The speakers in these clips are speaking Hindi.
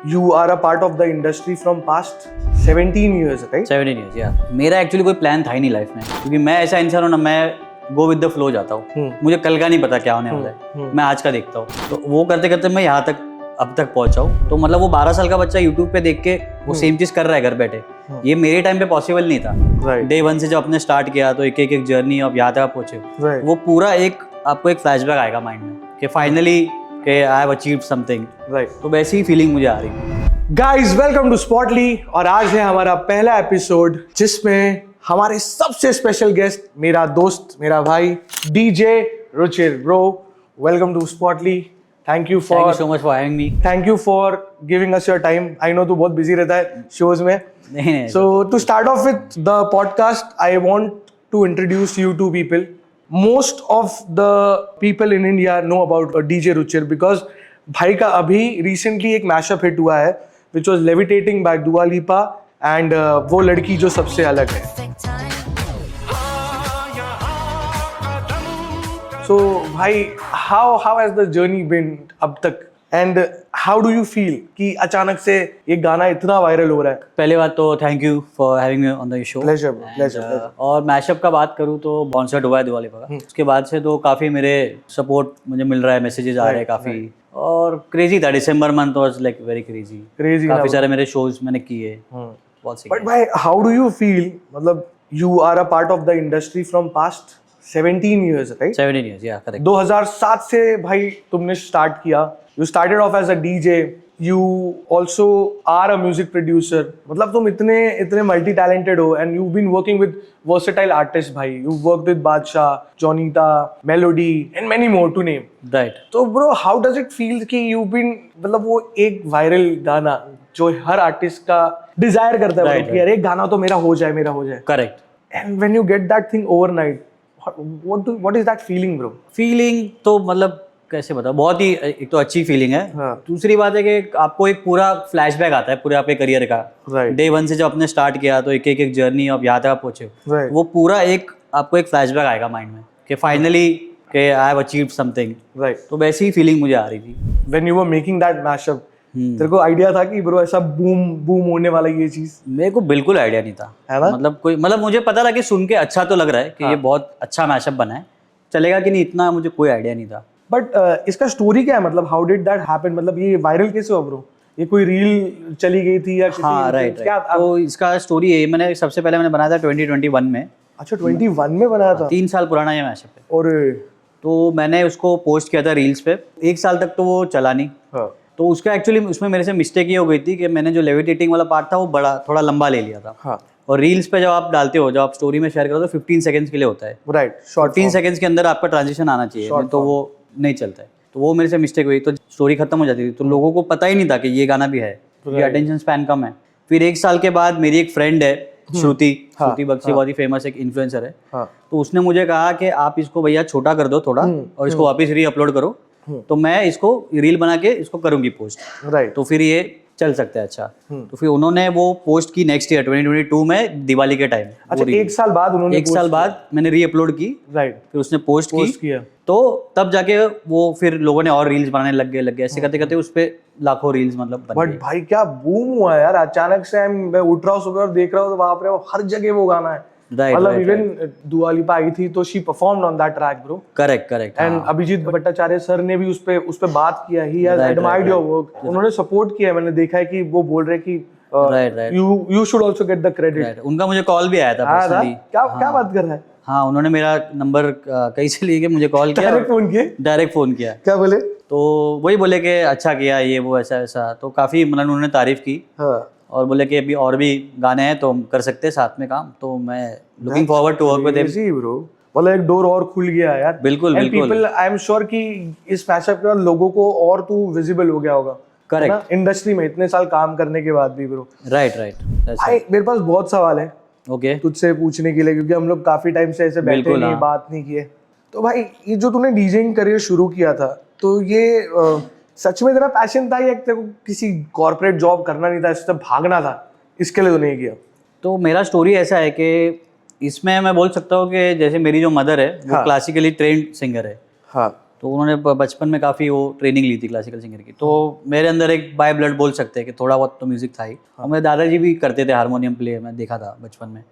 You are a part of the industry from past 17 years, right? 17 years या मेरा एक्चुअली कोई प्लान था ही नहीं लाइफ में, क्योंकि मैं ऐसा इंसान हूँ ना, मैं गो विद द फ्लो जाता हूँ। मुझे कल का नहीं पता क्या होने वाला है, मैं आज का देखता हूँ। तो वो करते करते मैं यहाँ तक अब तक पहुंचा हूँ। तो मतलब वो 12 साल का बच्चा यूट्यूब पे देख के वो सेम चीज कर रहा है घर बैठे, ये मेरे टाइम पे पॉसिबल नहीं था। डे वन से जब आपने स्टार्ट किया तो एक एक जर्नी अब यहाँ तक आप पहुंचे, वो पूरा एक आपको एक फ्लैशबैक आएगा माइंड में कि फाइनली कि आई हैव अचीव्ड समथिंग। तो वैसी ही फीलिंग मुझे आ रही है। गाइस वेलकम टू स्पॉटली, और आज है हमारा पहला एपिसोड जिसमें हमारे सबसे स्पेशल गेस्ट, मेरा दोस्त, मेरा भाई DJ Ruchir. Bro, welcome to Spotly. Thank you so much for having me. Thank you for giving us your time. I know तू बहुत बिजी रहता है शोज में। नहीं so to start off with the podcast, I want to introduce you to people. Most of the people in India know about DJ Ruchir because भाई का अभी recently एक mashup hit हुआ है which was Levitating by Dua Lipa and वो लड़की जो सबसे अलग है. So भाई, how has the journey been अब तक and how do you feel कि अचानक से ये गाना इतना वायरल हो रहा है? पहले बात तो thank you for having me on the show. Pleasure. और मैशअप का बात करूँ तो कॉन्सर्ट हुआ है दिवा लिपा का, उसके बाद से तो काफ़ी मेरे सपोर्ट मुझे मिल रहा है, मैसेजेस आ रहे हैं काफ़ी। और क्रेजी था, December month was like very crazy. काफ़ी सारे मेरे शोज मैंने किए, बहुत सही। बट भाई, हाउ डू यू फील, मतलब you are a part of the industry from past 17 years, right? 17 years, yeah, correct. 2007 से भाई तुमने स्टार्ट किया. You started off as a DJ. You also are a music producer. मतलब तुम इतने multi talented हो, and you've been working with versatile artists भाई. You've worked with बादशाह, जॉनीता, melody and many more to name. Right. तो bro, how does it feel कि you've been, मतलब वो एक वायरल गाना जो हर आर्टिस्ट का डिजायर करता है कि यार एक गाना तो मेरा हो जाए. Correct. And when you get that thing overnight, what is that feeling, bro? Feeling तो मतलब कैसे बताओ, बहुत ही एक तो अच्छी फीलिंग है। हाँ. दूसरी बात है कि आपको एक पूरा फ्लैशबैक आता है पूरे आपके करियर का। डे वन से जब आपने स्टार्ट किया तो एक एक जर्नी अब यहाँ तक आप पहुंचे, वो पूरा एक आपको एक फ्लैशबैक आएगा माइंड में कि फाइनली कि आई हैव अचीव्ड समथिंग। तो वैसी ही फीलिंग मुझे आ रही थी। When you were making that mashup, तेरे को आइडिया था कि ब्रो ऐसा बूम होने वाला ये चीज? मेरे को बिल्कुल आइडिया नहीं था, है ना? मतलब मुझे पता था कि सुन के अच्छा तो लग रहा है कि ये बहुत अच्छा मैशअप बना है, चलेगा कि नहीं इतना मुझे कोई आइडिया नहीं था। बट इसका स्टोरी क्या है, मतलब हाउ डिड दैट हैपन? मतलब ये वायरल कैसे हुआ ब्रो? ये कोई रील चली गई थी या किसी? हाँ, राइट। तो इसका स्टोरी है, मैंने सबसे पहले मैंने बनाया था 2021 में। अच्छा, 21 में बनाया था? 3 साल पुराना ये मैशअप है। और तो मैंने उसको पोस्ट किया था रील्स पे, 1 साल तक तो वो चला नहीं। तो उसका एक्चुअली उसमें मेरे से मिस्टेक ये हो गई थी कि मैंने जो लेविटेटिंग वाला पार्ट था वो बड़ा थोड़ा लंबा ले लिया था। हाँ. और रील्स पे जब आप डालते हो, जब आप स्टोरी में शेयर करो तो 15 सेकंड्स के लिए होता है। राइट, 15 सेकंड्स के अंदर आपका ट्रांजिशन आना चाहिए, तो वो नहीं चलता है। तो वो मेरे से मिस्टेक हुई, तो स्टोरी खत्म हो जाती थी, तो लोगों को पता ही नहीं था कि ये गाना भी है, क्योंकि अटेंशन स्पैन कम है। फिर 1 साल के बाद मेरी एक फ्रेंड है श्रुति बख्शी, बहुत ही फेमस एक इन्फ्लुएंसर है। तो उसने मुझे कहा कि आप इसको भैया छोटा कर दो थोड़ा और इसको वापस री अपलोड करो, तो मैं इसको रील बना के इसको करूंगी पोस्ट। राइट. तो फिर ये चल सकता है अच्छा। तो फिर उन्होंने वो पोस्ट की नेक्स्ट ईयर 2022 में दिवाली के टाइम। अच्छा, 1 साल बाद उन्होंने 1 साल बाद मैंने री अपलोड की। राइट. फिर उसने पोस्ट किया, तो तब जाके वो फिर लोगों ने और रील्स बनाने लग गए। ऐसे करते करते उस पे लाखों रील्स मतलब बन गए। बट भाई क्या बूम हुआ यार अचानक से। मैं उठ रहा हूँ सुबह और देख रहा हूँ तो वहां पे हर जगह वो गाना है। मतलब इवन दुआ लिपा आई थी तो she performed on that track bro. Correct. And Abhijeet Bhattacharya sir ने भी उस पे बात किया। He has admired your work. उन्होंने सपोर्ट किया। मैंने देखा है कि वो बोल रहे कि you should also get the credit. उनका मुझे कॉल भी आया था पर्सनली। क्या बात कर रहा है? हाँ, उन्होंने मेरा नंबर कहीं से लेके मुझे कॉल किया, डायरेक्ट फोन किया। क्या बोले? तो वही बोले कि अच्छा किया ये वो ऐसा। तो काफी मतलब उन्होंने तारीफ की। और बोले कि अभी और भी गाने हैं तो हम कर सकते हैं साथ में काम। तो मैं looking forward to work with him bro. मतलब एक डोर और खुल गया यार। बिल्कुल। पीपल, आई एम श्योर कि इस मैशअप के बाद लोगों को और तू विजिबल हो गया होगा। करेक्ट। इंडस्ट्री में इतने साल काम करने के बाद भी ब्रो। राइट। मेरे पास बहुत सवाल है ओके तुझसे पूछने के लिए, क्योंकि हम लोग काफी टाइम से ऐसे बैठे नहीं, बात नहीं किए। तो भाई, ये जो तूने डीजेइंग करियर शुरू किया था, तो ये सच में तेरा पैशन था या तेरे को किसी कॉर्पोरेट जॉब करना नहीं था, इससे भागना था, इसके लिए तूने किया? तो मेरा स्टोरी ऐसा है कि इसमें मैं बोल सकता हूँ कि जैसे मेरी जो मदर है वो क्लासिकली ट्रेंड सिंगर है। तो उन्होंने बचपन में काफ़ी वो ट्रेनिंग ली थी क्लासिकल सिंगर की, तो मेरे अंदर एक बाय ब्लड बोल सकते हैं कि थोड़ा बहुत तो म्यूज़िक था ही। और मेरे दादाजी भी करते थे हारमोनियम प्ले, मैं देखा था बचपन में,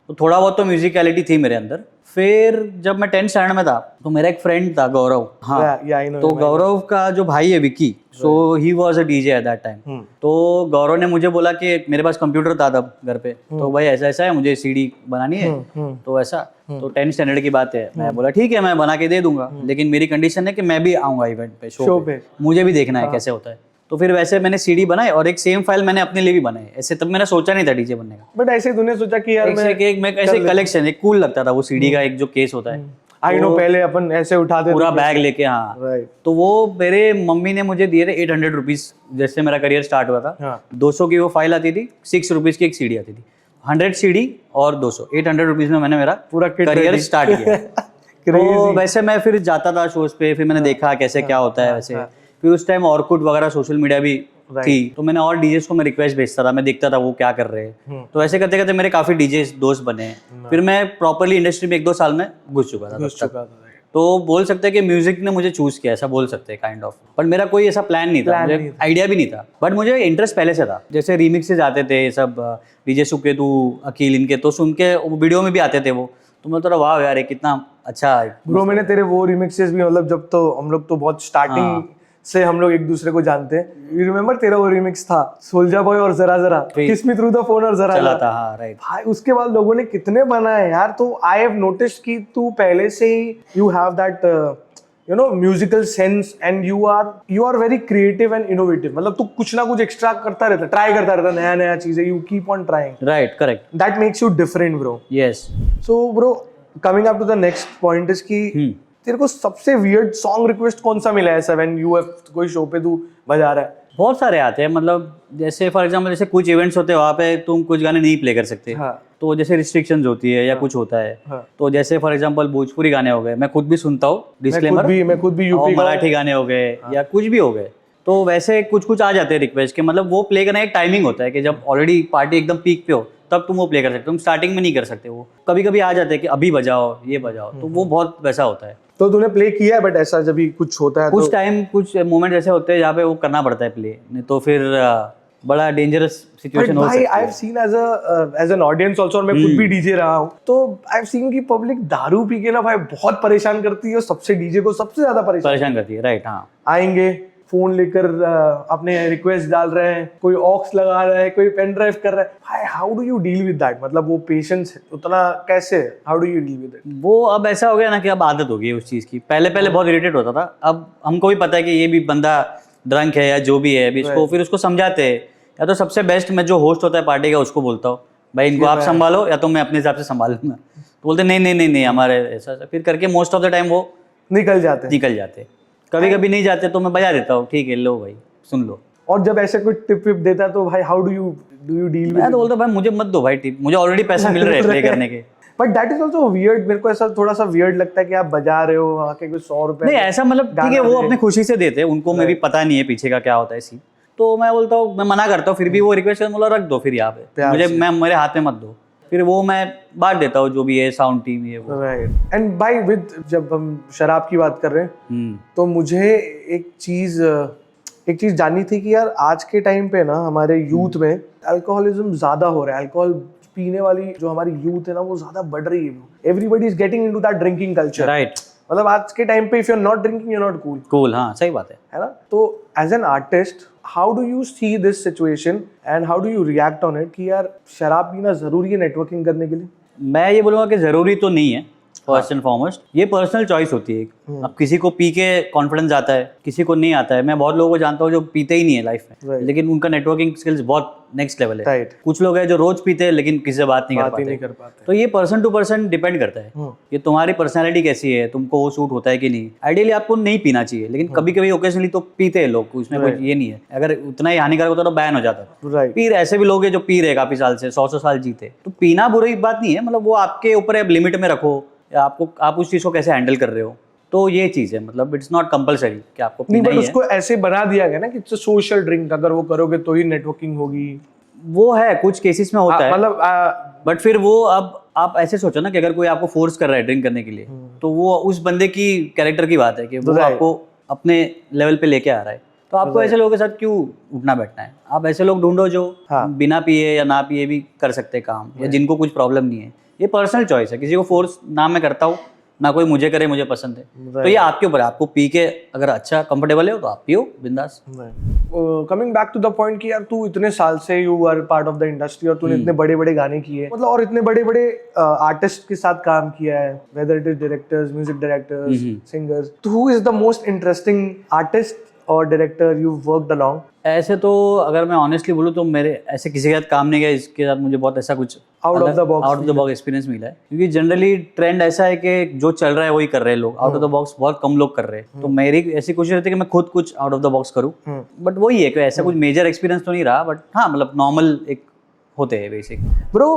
तो थोड़ा बहुत तो म्यूजिकलिटी थी मेरे अंदर। फिर जब मैं 10th स्टैंडर्ड में था तो मेरा एक फ्रेंड था गौरव, हाँ Yeah, I know तो him, I know. गौरव का जो भाई है Vicky, so he was a DJ at that time. तो गौरव ने मुझे बोला कि मेरे पास कंप्यूटर था तब घर पे, तो भाई ऐसा ऐसा है, मुझे सीडी बनानी है, तो ऐसा, तो 10th स्टैंडर्ड की बात है। मैं बोला ठीक है, मैं बना के दे दूंगा, लेकिन मेरी कंडीशन है कि मैं भी आऊंगा इवेंट पे, शो पे, मुझे भी देखना है कैसे होता है। तो फिर वैसे मैंने सीडी बनाई और एक सेम फाइल मैंने अपने लिए भी बनाई। ऐसे तब मैंने सोचा नहीं था डीजे बनने का, बट ऐसे तूने सोचा कि यार मैं ऐसे कलेक्शन, एक कूल लगता था वो सीडी का एक जो केस होता है, आई नो, पहले अपन ऐसे उठाते पूरा बैग लेके, हाँ राइट। तो वो मेरे मम्मी ने मुझे दिए थे 800 रुपीज, जैसे मेरा करियर स्टार्ट हुआ था। 200 की वो फाइल आती थी, 6 रुपीज की एक सीडी आती थी, 100 सीडी और 200, 800 रुपीज में मैंने मेरा पूरा करियर स्टार्ट किया। तो वैसे मैं फिर जाता था शोज पे, फिर मैंने देखा कैसे क्या होता है वैसे। फिर उस टाइम ऑर्कुट वगैरह सोशल मीडिया भी थी, तो मैंने और डीजेस को मैं रिक्वेस्ट भेजता था, मैं देखता था वो क्या कर रहे हैं। तो ऐसे करते करते मेरे काफी डीजे दोस्त बने। फिर मैं प्रॉपरली इंडस्ट्री में 1-2 साल में घुस चुका था। तो बोल सकते हैं कि म्यूजिक ने मुझे चूज किया, ऐसा बोल सकते हैं काइंड ऑफ। पर मेरा कोई ऐसा प्लान नहीं था, मुझे आइडिया भी नहीं था, बट मुझे इंटरेस्ट पहले से था। जैसे रीमिक्सेस आते थे सब, डीजे सुकेतु, अकील, इनके तो सुन के वीडियो में भी आते थे वो, तो मैं थोड़ा वाह यार ये कितना अच्छा है ब्रो। मैंने तेरे वो रिमिक्सेस भी, मतलब जब तो हम लोग तो बहुत स्टार्टिंग से हम लोग एक दूसरे को जानते हैं। यू रिमेंबर तेरा वो रिमिक्स था सोल्जर बॉय और जरा जरा, किस मी थ्रू द फोन और जरा चला था, हाँ राइट। भाई उसके बाद लोगों ने कितने बनाए यार। तो आई हैव नोटिस्ड कि तू पहले से ही you have that you know musical sense and you are very creative and innovative. मतलब तू कुछ ना कुछ एक्स्ट्रा करता रहता, ट्राई करता रहता, नया नया चीजें, you keep on trying, right, correct, that makes you different bro. Yes. So bro, coming up to the next point is कि तेरे को सबसे वियर्ड सॉन्ग रिक्वेस्ट कौन सा मिला है ऐसा व्हेन यू हैव कोई शो पे तू बजा रहा है? बहुत सारे आते हैं, मतलब जैसे फॉर एग्जांपल जैसे कुछ इवेंट्स होते हैं वहाँ पे तुम कुछ गाने नहीं प्ले कर सकते, तो जैसे रिस्ट्रिक्शंस होती है या कुछ होता है, तो जैसे फॉर एग्जांपल भोजपुरी गाने हो गए, मैं खुद भी सुनता हूँ, डिस्क्लेमर, मैं खुद भी यूपी, मराठी गाने हो गए या कुछ भी हो गए, तो वैसे कुछ आ जाते हैं रिक्वेस्ट के। मतलब वो प्ले करना एक टाइमिंग होता है कि जब ऑलरेडी पार्टी एकदम पीक पे हो तब तुम वो प्ले कर सकते हो, तुम स्टार्टिंग में नहीं कर सकते। वो कभी कभी आ जाते हैं कि अभी बजाओ, ये बजाओ, तो वो बहुत वैसा होता है। तो तूने प्ले किया है, बट ऐसा जब भी कुछ होता है कुछ टाइम कुछ मोमेंट ऐसे होते हैं जहाँ पे वो करना पड़ता है प्ले, नहीं तो फिर बड़ा डेंजरस सिचुएशन हो सकती है। I have seen as an audience also, और मैं खुद भी डीजे रहा हूँ, तो आई हैव सीन की पब्लिक दारू पी के ना भाई बहुत परेशान करती है, सबसे डीजे को सबसे ज्यादा परेशान करती है, राइट। हाँ, आएंगे फोन लेकर अपने रिक्वेस्ट डाल रहे हैं, कोई ऑक्स लगा रहा है, कोई पेन ड्राइव कर रहा है। भाई how do you deal with that? मतलब वो पेशेंस उतना कैसे, how do you deal with it? वो अब ऐसा हो गया ना कि अब आदत हो गई है उस चीज़ की। पहले बहुत इरिटेट होता था, अब हमको भी पता है कि ये भी बंदा ड्रंक है या जो भी है, अभी इसको फिर उसको समझाते हैं, या तो सबसे बेस्ट मैं जो होस्ट होता है पार्टी का उसको बोलता हूँ भाई इनको आप संभालो या तो मैं अपने हिसाब से संभाल लूंगा। तो बोलते नहीं हमारे ऐसा, फिर करके मोस्ट ऑफ द टाइम वो निकल जाते। कभी कभी नहीं जाते तो मैं बजा देता हूँ, ठीक है लो भाई सुन लो। और जब ऐसे कोई टिप विप देता है तो भाई how do you deal with? मैं तो बोलता भाई मुझे मत दो भाई टिप, मुझे ऑलरेडी पैसे मिल रहे हैं प्ले करने के। But that is also weird. मेरे को ऐसा थोड़ा सा वियर्ड लगता है कि आप बजा रहे हो आके कोई 100 रुपए। नहीं ऐसा, मतलब ठीक है वो अपनी खुशी से देते हैं, उनको मैं भी पता नहीं है पीछे का क्या होता है सीन, तो मैं बोलता हूँ, मैं मना करता हूँ, फिर भी वो रिक्वेस्ट कर बोला रख दो फिर यहाँ पे, मुझे मेरे हाथ में मत दो, फिर वो मैं बांट देता हूँ जो भी है साउंड टीम ये वो। राइट। एंड भाई विद, जब हम शराब की बात कर रहे हैं तो मुझे एक चीज जाननी थी कि यार आज के टाइम पे ना हमारे यूथ में अल्कोहलिज्म ज्यादा हो रहा है। अल्कोहल पीने वाली जो हमारी यूथ है ना वो ज्यादा बढ़ रही है। Everybody is getting into that drinking culture, right? मतलब आज के टाइम पे if you are not drinking you are not cool. हाँ सही बात है ना? तो as an artist how do you see this situation and how do you react on it कि यार शराब पीना जरूरी है नेटवर्किंग करने के लिए? मैं ये बोलूँगा कि ज़रूरी तो नहीं है, फर्स्ट एंड फॉरमोस्ट ये पर्सनल चॉइस होती है। अब किसी को पी के कॉन्फिडेंस आता है, किसी को नहीं आता है। मैं बहुत लोगों को जानता हूँ जो पीते ही नहीं है लाइफ में, लेकिन उनका नेटवर्किंग स्किल्स बहुत नेक्स्ट लेवल है। कुछ लोग हैं जो रोज पीते हैं लेकिन किसी से बात नहीं कर पाते। तो ये पर्सन टू पर्सन डिपेंड करता है कि तुम्हारी पर्सनैलिटी कैसी है, तुमको वो सूट होता है कि नहीं। आइडियली आपको नहीं पीना चाहिए, लेकिन कभी कभी ओकेजनली तो पीते हैं लोग, उसमें कोई ये नहीं है। अगर उतना ही हानिकारक होता तो बैन हो जाता। पीर ऐसे भी लोग हैं जो पी रहे काफी साल से, 100 साल जीते, तो पीना बुरी बात नहीं है। मतलब वो आपके ऊपर है, लिमिट में रखो, आप उस चीज को कैसे हैंडल कर रहे हो, तो ये चीज है। मतलब इट्स नॉट कंपलसरी कि आपको पीना ही है। उसको ऐसे बना दिया गया ना कि इट्स अ सोशल ड्रिंक, अगर वो करोगे तो ही नेटवर्किंग होगी। वो है कुछ केसेस में होता है, मतलब बट फिर वो अब आप ऐसे सोचो ना कि अगर कोई आपको फोर्स कर रहा है ड्रिंक करने के लिए, तो वो उस बंदे की कैरेक्टर की बात है कि वो आपको अपने लेवल पे लेके आ रहा है। तो आपको ऐसे लोगों के साथ क्यों उठना बैठना है? आप ऐसे लोग ढूंढो जो बिना पिए या ना पिए भी कर सकते हैं काम, या जिनको कुछ प्रॉब्लम नहीं है। ये पर्सनल चॉइस है, किसी को फोर्स ना मैं करता हूँ ना कोई मुझे करे, मुझे पसंद है। तो ये आपके ऊपर है, आपको पी के अगर अच्छा कंफर्टेबल है तो आप पियो बिंदास। Coming back to the point कि यार तू इतने साल से you are part of the industry और तूने इतने बड़े बड़े गाने किए, मतलब और इतने बड़े बड़े आर्टिस्ट के साथ काम किया है, whether it is directors, music directors, singers, तो who is the most interesting artist और डायरेक्टर यू वर्कड अलोंग? ऐसे तो अगर मैं ऑनेस्टली बोलूँ तो मेरे ऐसे किसी के साथ काम नहीं किया इसके साथ मुझे बहुत ऐसा कुछ out of the box experience मिला है, क्योंकि जनरली ट्रेंड ऐसा है कि जो चल रहा है वही कर रहे हैं लोग। आउट ऑफ द बॉक्स बहुत कम लोग कर रहे हैं, तो मेरी ऐसी कोशिश रहती है कि मैं खुद कुछ आउट ऑफ द बॉक्स करूँ। बट वही है कि ऐसा कुछ मेजर एक्सपीरियंस तो नहीं रहा, बट हाँ मतलब नॉर्मल एक होते हैं बेसिक। ब्रो,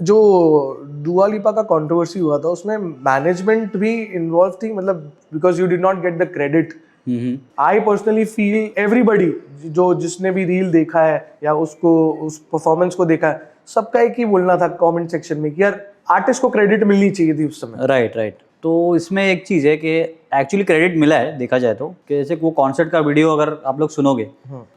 जो दुआ लिपा का कंट्रोवर्सी हुआ था उसमें मैनेजमेंट भी इन्वॉल्व थी, मतलब because you did not gate the credit. I personally feel everybody जो जिसने भी रील देखा है या उसको उस परफॉर्मेंस को देखा है, सबका एक ही बोलना था कमेंट सेक्शन में कि यार आर्टिस्ट को क्रेडिट मिलनी चाहिए थी उस समय। राइट। तो इसमें एक चीज़ है कि एक्चुअली क्रेडिट मिला है देखा जाए तो, कि जैसे वो कॉन्सर्ट का वीडियो अगर आप लोग सुनोगे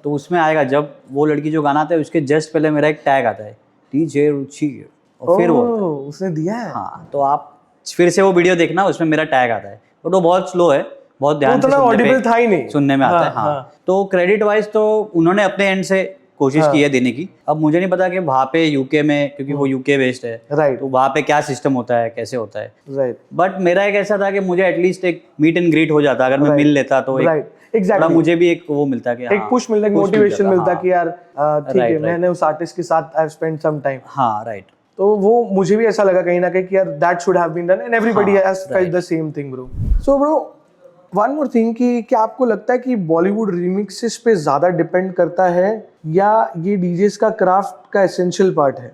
तो उसमें आएगा, जब वो लड़की जो गाना आता है उसके जस्ट पहले मेरा एक टैग आता है डीजे रुचि, और फिर वो उसने दिया है। हाँ, तो आप फिर से वो वीडियो देखना, उसमें मेरा टैग आता है, बट वो बहुत स्लो है, बहुत ध्यान से ऑडिबल था ही नहीं, सुनने में आता है। हाँ। तो क्रेडिट वाइज तो उन्होंने अपने एंड से कोशिश की है देने की। अब मुझे नहीं पता कि वहाँ पे यूके में, क्योंकि वो यूके बेस्ड है, राइट, तो वहाँ पे क्या सिस्टम होता है, कैसे होता है, राइट। बट मेरा एक ऐसा था कि मुझे एटलीस्ट एक मीट एंड ग्रीट हो जाता, अगर मैं मिल लेता तो एक मुझे भी एक वो मिलता कि एक पुश मिलता, मोटिवेशन मिलता कि यार ठीक है मैंने उस आर्टिस्ट के साथ आई स्पेंड सम टाइम। हाँ, राइट। तो वो मुझे भी ऐसा लगा कहीं ना कहीं कि यार that should have been done and everybody has felt the same thing bro. So bro, one more thing कि क्या आपको लगता है कि बॉलीवुड रिमिक्सेस पे ज्यादा डिपेंड करता है या ये डीजेस का क्राफ्ट का एसेंशियल पार्ट है?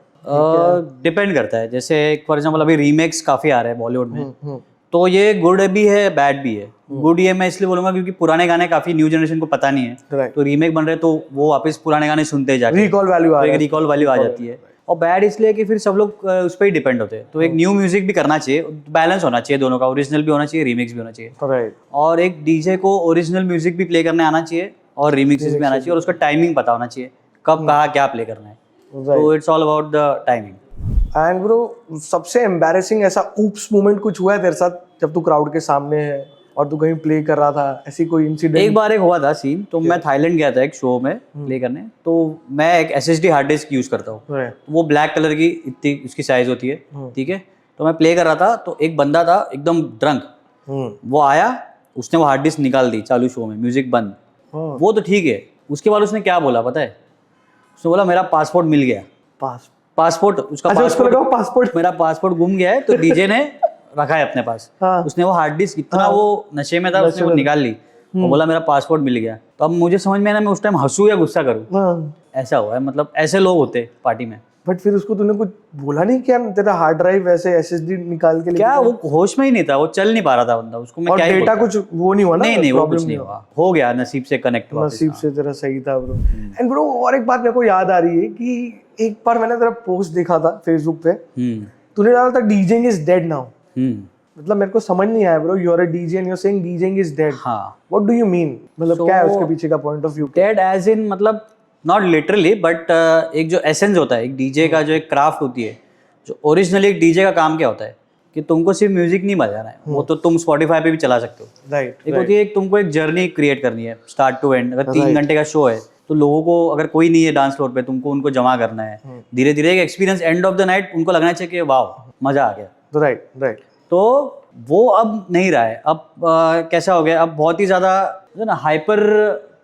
डिपेंड करता है। जैसे फॉर एग्जांपल अभी रीमेक्स काफी आ रहे हैं बॉलीवुड में, तो ये गुड भी है बैड भी है। गुड ये मैं इसलिए बोलूंगा क्योंकि पुराने गाने काफी न्यू जनरेशन को पता नहीं है, तो रीमेक बन रहे तो वो वापस पुराने गाने सुनते जाके रिकॉल वैल्यू आ जाती है। और बैड इसलिए कि फिर सब लोग उस पर ही डिपेंड होते हैं। तो एक न्यू म्यूजिक भी करना चाहिए, बैलेंस होना चाहिए दोनों का, ओरिजिनल भी होना चाहिए, रीमिक्स भी होना चाहिए। राइट। और एक डीजे को ओरिजिनल म्यूजिक भी प्ले करने आना चाहिए और रीमिक्सेस भी आना चाहिए, और उसका टाइमिंग पता होना चाहिए, कब कहाँ क्या प्ले करना है। तो it's all about the timing. And bro, सबसे एम्बैरेसिंग ऐसा ऊप्स मोमेंट कुछ हुआ है तेरे साथ जब तू क्राउड के सामने है और तू कहीं प्ले कर रहा था, ऐसी कोई इंसिडेंट? एक बार एक हुआ था सीन, तो मैं थाईलैंड गया था एक शो में प्ले करने, तो मैं एक SSD हार्ड डिस्क यूज करता हूँ, वो ब्लैक कलर की इतनी उसकी साइज होती है, ठीक है। तो मैं प्ले कर रहा था, तो एक बंदा था एकदम ड्रंक, वो आया, उसने वो हार्ड डिस्क निकाल दी चालू शो में, म्यूजिक बंद। वो तो ठीक है, उसके बाद उसने क्या बोला पता है? उसने बोला मेरा पासपोर्ट मिल गया। पासपोर्ट उसका, पासपोर्ट मेरा पासपोर्ट गुम गया है, तो डीजे ने रखा है अपने पास। उसने वो हार्ड डिस्क इतना वो नशे में था, उसने वो निकाल ली और बोला मेरा पासपोर्ट मिल गया। तो अब मुझे समझ में आया मैं उस टाइम हंसूं या गुस्सा करूं। ऐसा हुआ है, मतलब ऐसे लोग होते पार्टी में। बट फिर उसको तूने कुछ बोला नहीं क्या? तेरा हार्ड ड्राइव वैसे SSD निकाल के क्या, वो होश में ही नहीं था, वो चल नहीं पा रहा था बंदा, उसको मैं क्या ही डेटा कुछ वो नहीं हुआ ना? नहीं वो कुछ नहीं हुआ, हो गया नसीब से कनेक्ट, नसीब से तेरा सही था ब्रो। एंड ब्रो, और एक बात मेरे को याद आ रही है कि एक बार मैंने तेरा पोस्ट देखा था फेसबुक पे, तूने डाला था डीजेइंग इज डेड नाउ। मतलब मेरे को समझ नहीं आया bro, you are a DJ and you are saying DJing is dead. हाँ, व्हाट डू यू मीन? मतलब क्या है उसके पीछे का point of view? Dead as in मतलब नॉट लिटरली, बट एक जो एसेंस होता है एक डीजे का, जो एक क्राफ्ट होती है, जो ओरिजिनली एक डीजे का काम क्या होता है कि तुमको सिर्फ म्यूजिक नहीं बजाना है, वो तो तुम स्पॉटिफाई पे भी चला सकते हो। राइट। एक होती है, तुमको एक जर्नी क्रिएट करनी है स्टार्ट टू एंड। अगर 3 घंटे का शो है तो लोगों को, अगर कोई नहीं है डांस फ्लोर पे, तुमको उनको जमा करना है, धीरे धीरे एक experience, end of the night उनको लगना चाहिए कि वाह मजा आ गया। राइट। तो वो अब नहीं रहा है। अब कैसा हो गया, अब बहुत ही ज्यादा ना हाइपर,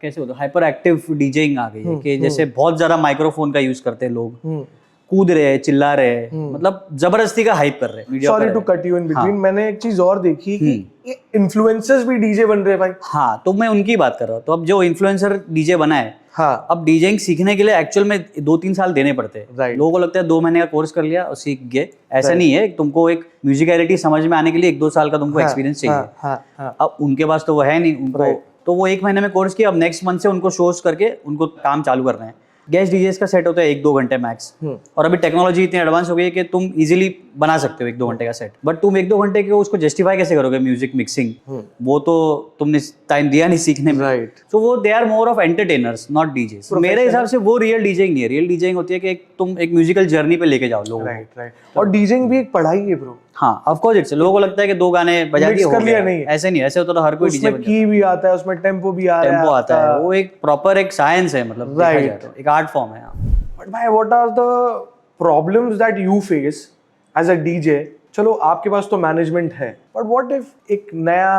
कैसे होता है, हाइपर एक्टिव डीजेइंग आ गई है कि जैसे बहुत ज्यादा माइक्रोफोन का यूज करते हैं लोग, कूद रहे हैं, चिल्ला रहे हैं, मतलब जबरदस्ती का हाइप कर रहे हैं। Sorry to cut you in between, मैंने एक चीज और देखी कि इन्फ्लुएंसर्स भी डीजे बन रहे हैं भाई। हाँ, तो मैं उनकी बात कर रहा हूँ। तो अब जो इन्फ्लुएंसर डीजे बना है, हाँ, अब डीजेइंग सीखने के लिए एक्चुअल में 2-3 साल देने पड़ते हैं। लोगों को लगता है 2 महीने का कोर्स कर लिया और सीख गए, ऐसा नहीं है। तुमको एक म्यूजिकलिटी समझ में आने के लिए 1-2 साल का तुमको एक्सपीरियंस चाहिए। अब उनके पास तो वो है नहीं, उनको तो वो 1 महीने में कोर्स किया, अब नेक्स्ट मंथ से उनको शोज करके उनको काम चालू करना है। गेस्ट डीजेस का सेट होता है 1-2 घंटे मैक्स। और अभी टेक्नोलॉजी इतनी एडवांस हो गई है कि तुम इजीली बना सकते हो 1-2 घंटे का सेट, बट तुम 1-2 घंटे के उसको जस्टिफाई कैसे करोगे? म्यूजिक मिक्सिंग वो तो तुमने टाइम दिया नहीं सीखने में, राइट। तो वो they are more of entertainers not DJs. मेरे हिसाब से वो रियल डीजेइंग नहीं है। रियल डीजेइंग होती है कि तुम एक म्यूजिकल जर्नी पे लेके जाओ लोगों को। Right right. और डीजेइंग भी एक पढ़ाई है ब्रो। हाँ ऑफ कोर्स इट्स, लोगों को लगता है कि 2 गाने बजा दिए हो कर लिया, गया। नहीं। ऐसे नहीं, ऐसे होता तो हर कोई डीजे उसमें की भी आता है, उसमें टेम्पो भी आ रहा है, टेम्पो आता है, वो एक प्रॉपर एक साइंस है, मतलब देखा Right. जाए तो एक आर्ट फॉर्म है। बट भाई what are the problems that you face as a DJ? चलो आपके पास तो मैनेजमेंट है, बट व्हाट इफ एक नया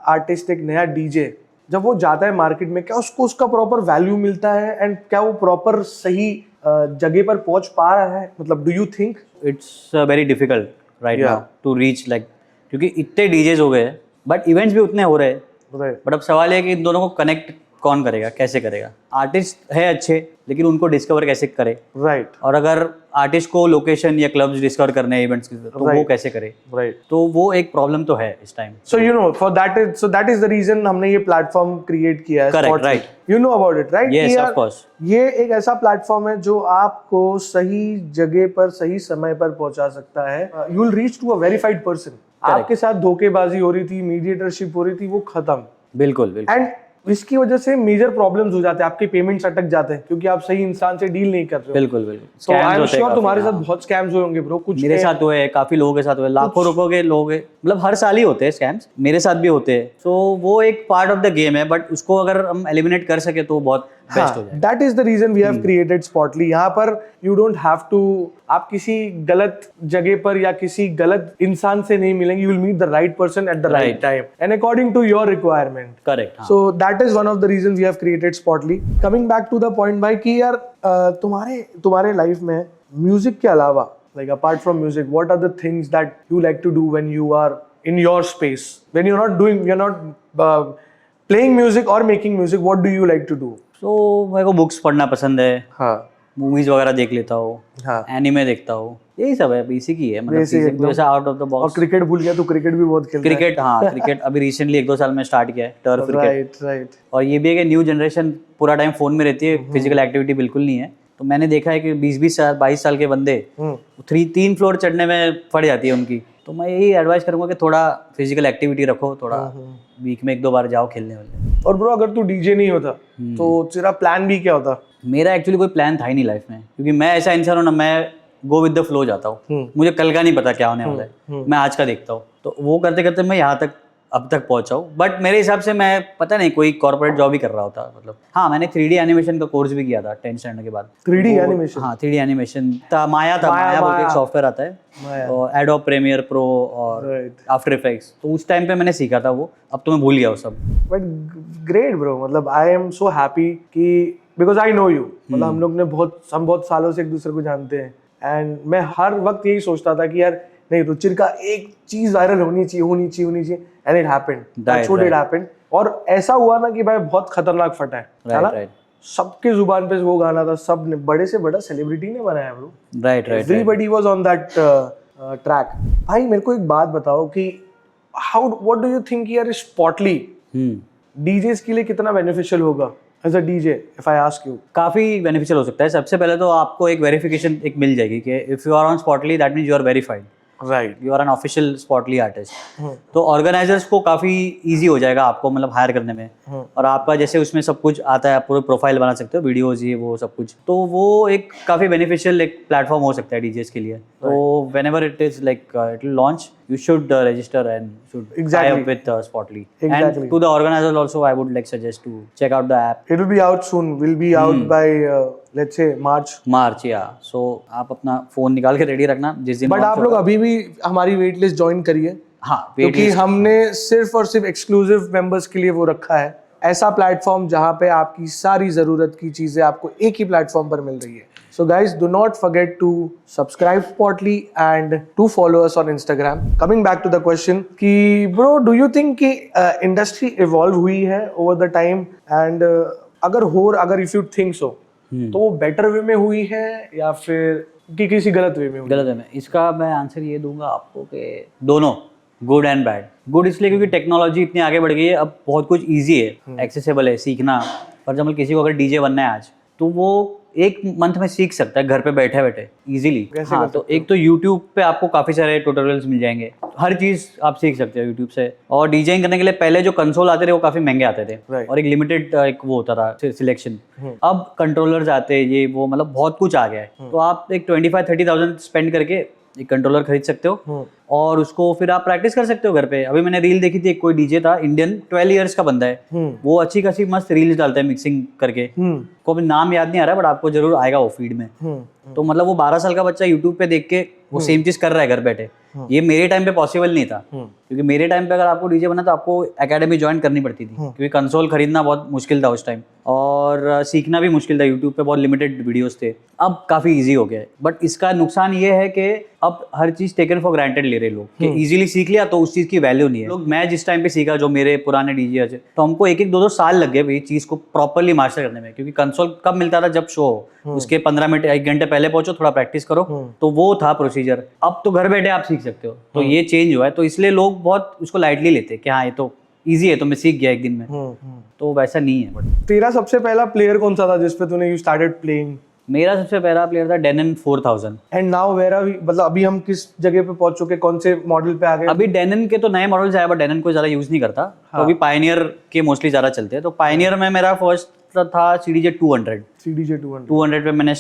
आर्टिस्ट, एक नया डीजे जब वो जाता है मार्केट में, क्या उसको उसका प्रॉपर वैल्यू मिलता है? एंड क्या वो प्रॉपर सही जगह पर पहुंच पा रहा है? मतलब do you think it's very difficult right Yeah. Now to reach like, क्योंकि इतने डीजेज हो गए बट इवेंट्स भी उतने हो रहे हैं। राइट बट अब सवाल है कि इन दोनों को कनेक्ट कौन करेगा, कैसे करेगा? आर्टिस्ट है अच्छे, लेकिन उनको डिस्कवर कैसे करे? राइट और अगर आर्टिस्ट को लोकेशन या क्लब्स डिस्कवर करने हैं इवेंट्स की, तो वो Right. कैसे करे? राइट। तो वो एक प्रॉब्लम तो है इस time. So you know, for that is the reason हमने ये प्लेटफॉर्म क्रिएट किया है। Correct, Spotlight. right. You know about it, right? Yes, कि of यार, course. ये एक ऐसा प्लेटफॉर्म है जो आपको सही जगह पर सही समय पर पहुंचा सकता है। You will reach to a verified person. आपके साथ धोखेबाजी हो रही थी, मीडिएटरशिप हो रही थी, वो खत्म। बिल्कुल बिल्कुल। एंड इसकी वजह से मेजर प्रॉब्लम्स हो जाते हैं, आपके पेमेंट्स अटक जाते हैं क्योंकि आप सही इंसान से डील नहीं कर रहे हो। बिल्कुल बिल्कुल। तो Scams आई एम होते हैं श्योर काफी, तुम्हारे साथ हाँ। बहुत स्कैम्स हुए होंगे ब्रो। कुछ मेरे साथ हुए, काफी लोगों के साथ हुए, लाखों रुपयों के लोग हैं, मतलब हर साल ही होते हैं स्कैम्स, मेरे साथ भी होते हैं। तो वो एक पार्ट ऑफ द गेम है, बट उसको अगर हम एलिमिनेट कर सके तो बहुत बेस्ट हो जाए। That is the reason we have created Spotly. यहाँ पर यू डोंट हैव टू, आप किसी गलत जगह पर या किसी गलत इंसान से नहीं मिलेंगे। You will meet the right person at the right time and according to your requirement. Correct. So that is one of the reason we have created Spotly. Coming back to the point भाई कि यार तुम्हारे लाइफ में म्यूजिक के अलावा, like apart from music, what are the things that you like to do when you are in your space, when you're not playing music or making music? What do you like to do? तो मेरे को बुक्स पढ़ना पसंद है, हाँ मूवीज वगैरह देख लेता हूँ, हाँ। एनिमे देखता हूँ, यही सब है, बेसिक ही है, मतलब Basic चीजें एकदम। वैसा आउट ऑफ द और बॉक्स। क्रिकेट भूल गया तो क्रिकेट भी बहुत खेलता है। क्रिकेट, हाँ क्रिकेट अभी रिसेंटली 1-2 साल में स्टार्ट किया है, टर्फ क्रिकेट। Right right. और ये भी है कि न्यू जनरेशन पूरा टाइम फोन में रहती है, फिजिकल एक्टिविटी बिल्कुल नहीं है। तो मैंने देखा है कि 20-20 साल 22 साल के बंदे 3 फ्लोर चढ़ने में पड़ जाती है उनकी। तो मैं यही एडवाइस करूंगा कि थोड़ा फिजिकल एक्टिविटी रखो, थोड़ा वीक में 1-2 बार जाओ खेलने वाले। और ब्रो अगर तू डीजे नहीं होता तो तेरा प्लान भी क्या होता? मेरा एक्चुअली कोई प्लान था ही नहीं लाइफ में, क्योंकि मैं ऐसा इंसान हूँ ना, मैं गो विद द फ्लो जाता हूँ। मुझे कल का नहीं पता क्या होने वाला है, मैं आज का देखता हूँ। तो वो करते करते मैं यहाँ तक अब तक पहुंचा हूँ। बट मेरे हिसाब से मैं पता नहीं कोई कॉर्पोरेट जॉब ही कर रहा होता, मतलब हाँ मैंने 3D एनिमेशन का कोर्स भी किया था 10th स्टैंडर्ड के बाद। 3D animation? हाँ 3D एनिमेशन था, माया बोल के एक सॉफ्टवेयर आता है, और एडोब प्रीमियर प्रो और आफ्टर इफेक्ट्स। तो उस टाइम पे मैंने सीखा था वो, अब तो मैं भूल गया वो सब। बट ग्रेट ब्रो, मतलब आई एम सो हैप्पी कि बिकॉज आई नो यू, मतलब हम लोग ने हम बहुत सालों से एक दूसरे को जानते हैं। एंड मैं हर वक्त यही सोचता था कि यार नहीं, रुचिर का एक चीज वायरल होनी चाहिए and it happened, that's what it happened. और ऐसा हुआ ना कि भाई बहुत खतरनाक फटा है ना, सबके जुबान पे वो गाना था, सब ने, बड़े से बड़ा सेलिब्रिटी ने बनाया bro. Right everybody was on that track. भाई मेरे को एक बात बताओ कि व्हाट डू यू थिंक यार स्पॉटली डीजेस के लिए कितना बेनिफिशियल होगा as a DJ, if I ask you? काफी बेनिफिशियल हो सकता है। सबसे पहले तो आपको एक वेरिफिकेशन एक मिल जाएगी कि if you are on Spotly that means you are verified, right, you are an official Spotly artist. तो ऑर्गेनाइजर्स को काफी इजी हो जाएगा आपको मतलब हायर करने में। और आपका जैसे उसमें सब कुछ आता है, आप पूरे प्रोफाइल बना सकते हो, वीडियोज ये वो सब कुछ। तो वो एक काफी बेनिफिशियल एक प्लेटफॉर्म हो सकता है डीजेस के लिए। तो whenever it is like it will launch, you should register and should tie up with Spotly. And to the organizers also, I would like suggest to check out the app. It will be out soon. Will be out by let's say March. Yeah. So आप अपना फोन निकाल के रेडी रखना जिस दिन। बट आप लोग अभी भी हमारी वेट लिस्ट ज्वाइन करिए। हाँ, क्योंकि हमने सिर्फ और सिर्फ एक्सक्लूसिव मेंबर्स के लिए वो रखा है, ऐसा प्लेटफॉर्म जहाँ पे आपकी सारी जरूरत की चीजें आपको एक ही प्लेटफॉर्म पर मिल रही है। So guys, do not forget to subscribe Spotly and to follow us on Instagram. Coming back to the question कि bro, do you think कि industry evolve हुई है over the time and अगर if you think so, तो वो better way में हुई है या फिर कि किसी गलत वे में हुई? गलत वे में। इसका मैं आंसर ये दूंगा आपको कि दोनों, गुड एंड बैड। गुड इसलिए क्योंकि टेक्नोलॉजी इतनी आगे बढ़ गई है, अब बहुत कुछ ईजी है, एक्सेसिबल है सीखना। फॉर एग्जाम्पल किसी को अगर डीजे बनना है आज, तो वो एक मंथ में सीख सकता है घर पे बैठे बैठे इजीली। कैसे हाँ, कर तो एक तो यूट्यूब पे आपको काफ़ी सारे ट्यूटोरियल्स मिल जाएंगे, हर चीज़ आप सीख सकते हो यूट्यूब से। और डीजेइंग करने के लिए पहले जो कंसोल आते थे वो काफ़ी महंगे आते थे Right. और एक लिमिटेड एक वो होता था सिलेक्शन। अब कंट्रोलर्स आते हैं, ये वो मतलब बहुत कुछ आ गया है। तो आप एक 25-30,000 स्पेंड करके एक कंट्रोलर खरीद सकते हो और उसको फिर आप प्रैक्टिस कर सकते हो घर पे। अभी मैंने रील देखी थी, कोई डीजे था इंडियन, 12 इयर्स का बंदा है, वो अच्छी खासी मस्त रील्स डालता है मिक्सिंग करके। को अभी नाम याद नहीं आ रहा बट आपको जरूर आएगा वो फीड में। तो मतलब वो 12 साल का बच्चा यूट्यूब पे देख के वो सेम चीज कर रहा है घर बैठे। ये मेरे टाइम पे पॉसिबल नहीं था, क्योंकि मेरे टाइम पे अगर आपको डीजे बना तो आपको एकेडमी ज्वाइन करनी पड़ती थी, क्योंकि कंसोल खरीदना बहुत मुश्किल था उस टाइम और सीखना भी मुश्किल था। यूट्यूब पे बहुत लिमिटेड वीडियोस थे, अब काफी इजी हो गया है। बट इसका नुकसान ये है कि अब हर चीज टेकन फॉर ग्रांटेड ले रहे लोग कि इजीली सीख लिया तो उस चीज की वैल्यू नहीं है। लोग, मैं जिस टाइम पे सीखा, जो मेरे पुराने डीजे तो हमको 1-1, 2-2 साल लग गए भाई चीज को प्रॉपर्ली मास्टर करने में, क्योंकि कंसोल कब मिलता था, जब शो हो, उसके 15 मिनट 1 घंटे पहले पहुंचो, थोड़ा प्रैक्टिस करो, तो वो था प्रोसीजर। अब तो घर बैठे आप सीख सकते हो, तो ये चेंज हुआ है। तो इसलिए लोग बहुत उसको लाइटली लेते हैं कि हाँ ये तो ईजी है, तो मैं सीख गया एक दिन में। तो वैसा नहीं है। बट तेरा सबसे पहला प्लेयर कौन सा था जिस पे तूने यू स्टार्टेड प्लेइंग? मेरा सबसे पहला प्लेयर था Denon 4000। And now where are we, मतलब अभी हम किस जगह पे पहुंच चुके, कौन से मॉडल पे आ गए? अभी डेनन के तो नए मॉडल्स आए, बट डेनन को ज्यादा यूज नहीं करता। तो अभी पायनियर के मोस्टली ज्यादा चलते हैं। तो पायनियर में मेरा फर्स्ट था CDJ 200। CDJ 200 200 पे मैंने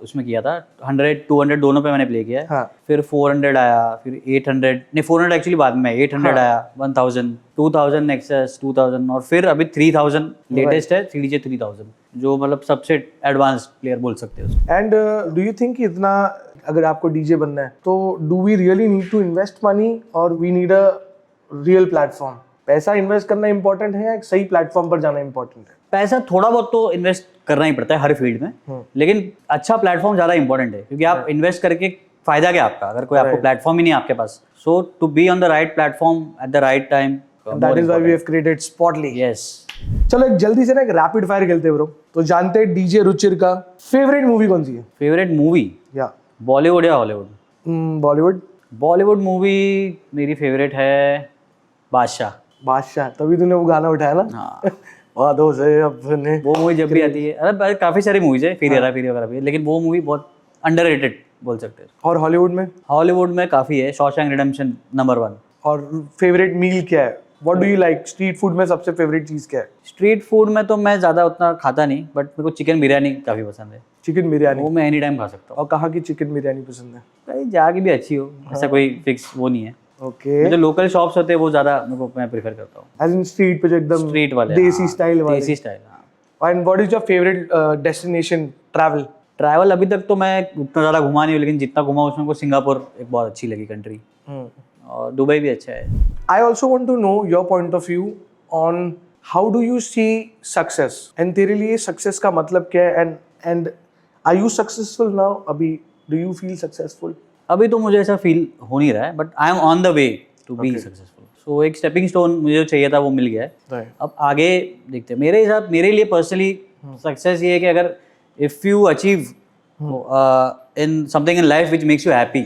उसमें किया था, 100 200 दोनों पे मैंने प्ले किया है। हाँ। फिर 400 आया, फिर 800, नहीं 400 एक्चुअली बाद में, 800 आया, 1000, 2000 नेक्सस 2000, और फिर अभी 3000 लेटेस्ट है, CDJ 3000, जो मतलब सबसे एडवांस प्लेयर बोल सकते हो उसको। एंड डू यू थिंक इतना अगर आपको डीजे बनना है तो do we really need to invest money और we need a real platform? पैसा इन्वेस्ट करना इंपॉर्टेंट है या एक सही प्लेटफॉर्म पर जाना इंपॉर्टेंट है? पैसा थोड़ा बहुत तो इन्वेस्ट करना ही पड़ता है हर फील्ड में, लेकिन अच्छा प्लेटफॉर्म ज्यादा इंपॉर्टेंट है, क्योंकि आप इन्वेस्ट करके फायदा क्या आपका, अगर कोई आपको प्लेटफॉर्म ही नहीं है आपके पास। So to be on the right platform at the right time, that is why we have created Spotly. Yes. चलो एक जल्दी से ना एक रैपिड फायर खेलते हैं ब्रो। तो जानते हैं डीजे रुचिर का फेवरेट मूवी कौन सी है? फेवरेट मूवी या बॉलीवुड या हॉलीवुड? बॉलीवुड। बॉलीवुड मूवी मेरी फेवरेट है बादशाह। बादशाह, तभी तूने वो गाना उठाया ना। हाँ। वादों से अपने। वो मूवी जब भी आती है, अरे काफी सारी मूवीज है, फिर हेरा फेरी वगैरह भी, लेकिन वो मूवी बहुत अंडररेटेड बोल सकते हैं। और हॉलीवुड में? हॉलीवुड में काफी है, शॉशैंक रिडेम्पशन नंबर 1। और फेवरेट मील क्या है? What do you like? Street food में सबसे फेवरेट चीज क्या है? स्ट्रीट फूड में तो मैं ज़्यादा उतना खाता नहीं, बट मेरे को चिकन बिरयानी काफ़ी पसंद है। चिकन बिरयानी? वो मैं एनी टाइम खा सकता हूँ। और कहाँ की चिकन बिरयानी पसंद है? कहीं जाके भी अच्छी हो, ऐसा कोई फिक्स वो नहीं है। ओके। जो लोकल शॉप्स होते हैं वो ज़्यादा मेरे को, मैं प्रेफर करता हूँ। एज इन स्ट्रीट पे जो एकदम स्ट्रीट वाले, देसी स्टाइल वाले। देसी स्टाइल, हाँ। And what is your favourite destination travel? Travel अभी तक तो मैं उतना ज़्यादा घुमा नहीं हूँ, लेकिन जितना घुमा उसमें को सिंगापुर एक बहुत अच्छी लगी कंट्री, और दुबई भी अच्छा है। I also want to know your point of view on how do you see success? And तेरे लिए success का मतलब क्या है? And are you successful now? अभी do you feel successful? अभी तो मुझे ऐसा फील हो नहीं रहा है, but I am on the way to be successful. So एक स्टेपिंग स्टोन मुझे जो चाहिए था वो मिल गया है। Right. अब आगे देखते हैं। मेरे हिसाब, मेरे लिए पर्सनली सक्सेस ये है कि अगर if you achieve in something in life which makes you happy,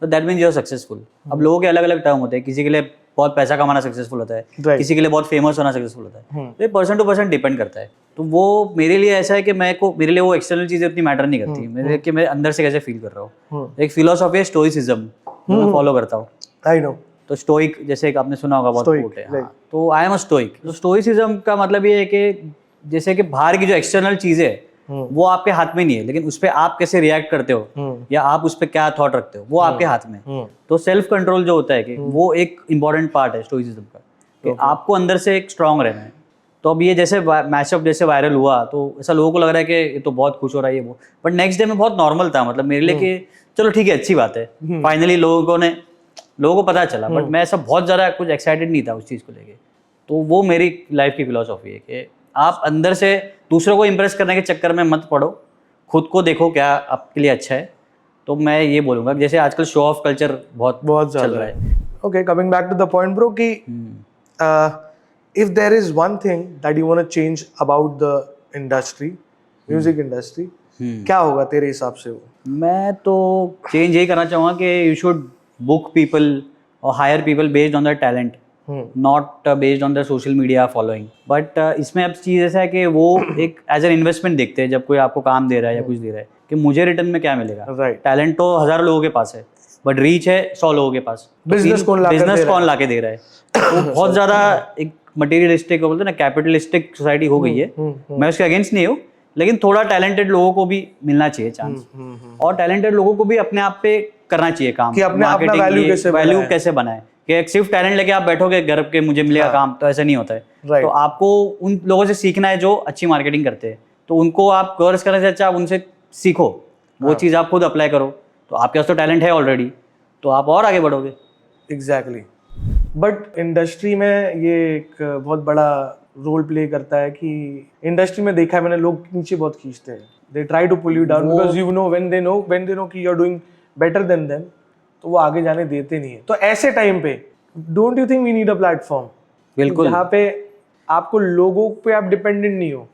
तो that means you are successful. अब लोगों के अलग अलग टर्म होते हैं, किसी के लिए बहुत पैसा कमाना सक्सेसफुल होता है, Right. किसी के लिए बहुत फेमस होना सक्सेसफुल होता है। तो ये पर्सन टू पर्सन डिपेंड करता है। तो वो मेरे लिए ऐसा है कि मेरे लिए वो एक्सटर्नल चीज़ें उतनी मैटर नहीं करती, मेरे लिए कि मैं अंदर से कैसे फील कर रहा हूँ। एक फिलोसॉफी है स्टोइसिज्म, जो मैं फॉलो करता हूँ। I know. तो स्टोइक, जैसे एक आपने सुना होगा, बहुत Stoic, कोट है। right. हाँ। तो आई एम अ स्टोइक। तो स्टोइसिज्म का मतलब ये है कि जैसे कि बाहर की जो एक्सटर्नल चीज़ें है वो आपके हाथ में नहीं है, लेकिन उस पर आप कैसे रिएक्ट करते हो या आप उस पर क्या थॉट रखते हो वो आपके हाथ में है। तो सेल्फ कंट्रोल जो होता है कि वो एक इंपॉर्टेंट पार्ट है स्टोइसिज्म का, कि आपको अंदर से एक स्ट्रांग रहना है। तो अब ये जैसे मैशअप जैसे वायरल हुआ, तो ऐसा लोगों को लग रहा है कि ये तो बहुत खुश हो रहा है ये वो, बट नेक्स्ट डे में बहुत नॉर्मल था, मतलब मेरे लिए कि चलो ठीक है, अच्छी बात है, फाइनली लोगों को पता चला। बट मैं ऐसा बहुत ज़्यादा कुछ एक्साइटेड नहीं था उस चीज़ को लेके। तो वो मेरी लाइफ की फिलॉसफी है कि आप अंदर से दूसरों को इम्प्रेस करने के चक्कर में मत पड़ो, खुद को देखो क्या आपके लिए अच्छा है। तो मैं ये बोलूँगा, जैसे आजकल शो ऑफ कल्चर बहुत चल रहा है। Okay, coming back to the point, bro, कि if there is one thing that you want to change about the industry, music industry, क्या होगा तेरे हिसाब से वो? मैं तो चेंज यही करना चाहूँगा कि यू शुड बुक पीपल और hire people based on the talent, not based on the social media following. But इसमें अब चीज़ ऐसा है कि वो एक एज एन इन्वेस्टमेंट देखते हैं जब कोई आपको काम दे रहा है या कुछ दे रहा है कि मुझे रिटर्न में क्या मिलेगा। Right. टैलेंट तो 1000 लोगों के पास है बट रीच है 100 लोगों के पास। Business कौन ला के दे रहा है वो बहुत ज़्यादा एक मटेरियलिस्टिक बोलते हैं ना, कैपिटलिस्टिक सोसाइटी हो गई है। मैं उसके अगेंस्ट नहीं हूँ, लेकिन थोड़ा टैलेंटेड लोगों को भी मिलना चाहिए चांस, और टैलेंटेड लोगों को भी अपने आप पे करना चाहिए काम कि अपने अपना वैल्यू कैसे बनाए। कि सिर्फ टैलेंट लेके आप बैठोगे घर के मुझे मिलेगा काम, तो ऐसा नहीं होता है। Right. तो आपको उन लोगों से सीखना है जो अच्छी मार्केटिंग करते हैं, तो उनको आप कर्ज करने से अच्छा आप उनसे सीखो, वो चीज़ आप खुद अप्लाई करो, तो आपके पास तो टैलेंट है ऑलरेडी, तो आप और आगे बढ़ोगे। एग्जैक्टली। बट इंडस्ट्री में ये एक बहुत बड़ा रोल प्ले करता है कि इंडस्ट्री में देखा है मैंने, लोग नीचे बहुत खींचते हैं। They try to pull you down because you know when they know कि you are doing better than them, तो वो आगे जाने देते नहीं है। तो ऐसे टाइम पे don't you think we need a platform बिल्कुल, जहाँ पे आपको लोगों पे आप डिपेंडेंट नहीं हो,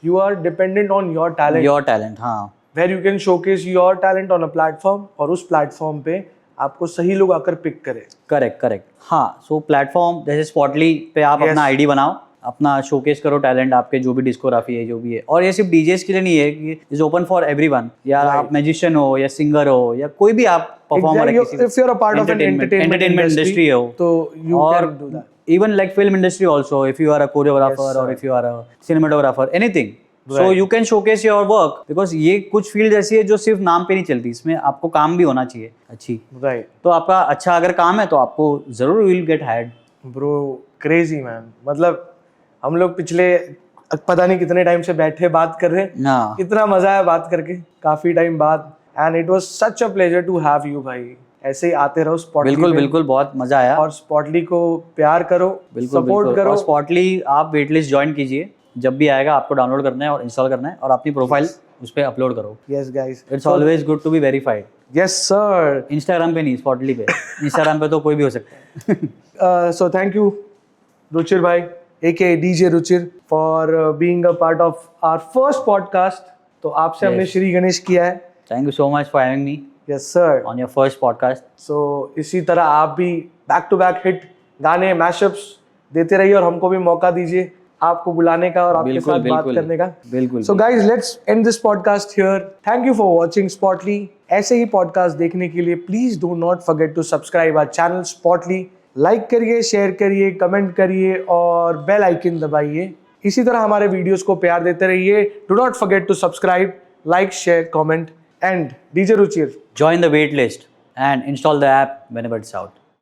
you are dependent on your talent, हाँ, where you can showcase your talent on a platform, और उस प्लेटफॉर्म पे आपको सही लोग आकर पिक करें। करेक्ट। हाँ, सो प्लेटफॉर्म जैसे स्पॉटली पे आप अपना आईडी बनाओ, अपना शोकेस करो टैलेंट, आपके जो भी डिस्कोग्राफी है जो भी है। और ये सिर्फ डीजेस के लिए नहीं है कि इज ओपन फॉर एवरीवन, या आप मैजिशियन हो या सिंगर हो या कोई भी आप परफॉर्मर है, If you're a part of an entertainment industry हो, तो you can do that. even like film industry also, if you are a choreographer or if you are a cinematographer, anything, so you can showcase your work, because ये कुछ फील्ड ऐसी है जो सिर्फ नाम पे नहीं चलती, इसमें आपको काम भी होना चाहिए अच्छी। Right. तो आपका अच्छा अगर काम है तो आपको जरूर will get hired. Bro, crazy man. मतलब हम लोग पिछले पता नहीं कितने टाइम से बैठे बात कर रहे हैं, हाँ, कितना मजा आया बात करके काफी टाइम बाद, and it was such a pleasure to have you भाई। ऐसे ही आते रहो स्पॉटली। बिल्कुल बहुत मजा आया। और स्पॉटली को प्यार करो, सपोर्ट करो। और स्पॉटली आप वेटलिस्ट ज्वाइन कीजिए, जब भी आएगा आपको डाउनलोड करना है और इंस्टॉल करना है और अपनी प्रोफाइल उस पर अपलोड करो। Yes guys, it's always good to be verified. Yes sir. Instagram पे नहीं, स्पॉटली पे। इंस्टाग्राम पे तो कोई भी हो सकता है। सो थैंक यू रुचिर भाई aka DJ Ruchir for being a part of our first podcast. तो आपसे हमने श्री गणेश किया है। Thank you so much for having me yes sir on your first podcast. So इसी तरह आप भी बैक टू बैक हिट गाने मैशअप्स देते रहिए और हमको भी मौका दीजिए आपको बुलाने का और आपके साथ बात करने का। बिल्कुल। So guys let's end this podcast here. Thank you for watching Spotly. ऐसे ही पॉडकास्ट देखने के लिए please do not forget to subscribe our channel Spotly. Like करिए, शेयर करिए, कमेंट करिए और बेल आइकन दबाइए। इसी तरह हमारे वीडियोस को प्यार देते रहिए। Do not forget to subscribe, like, share, comment and DJ Ruchir, join the wait list and install the app whenever it's out.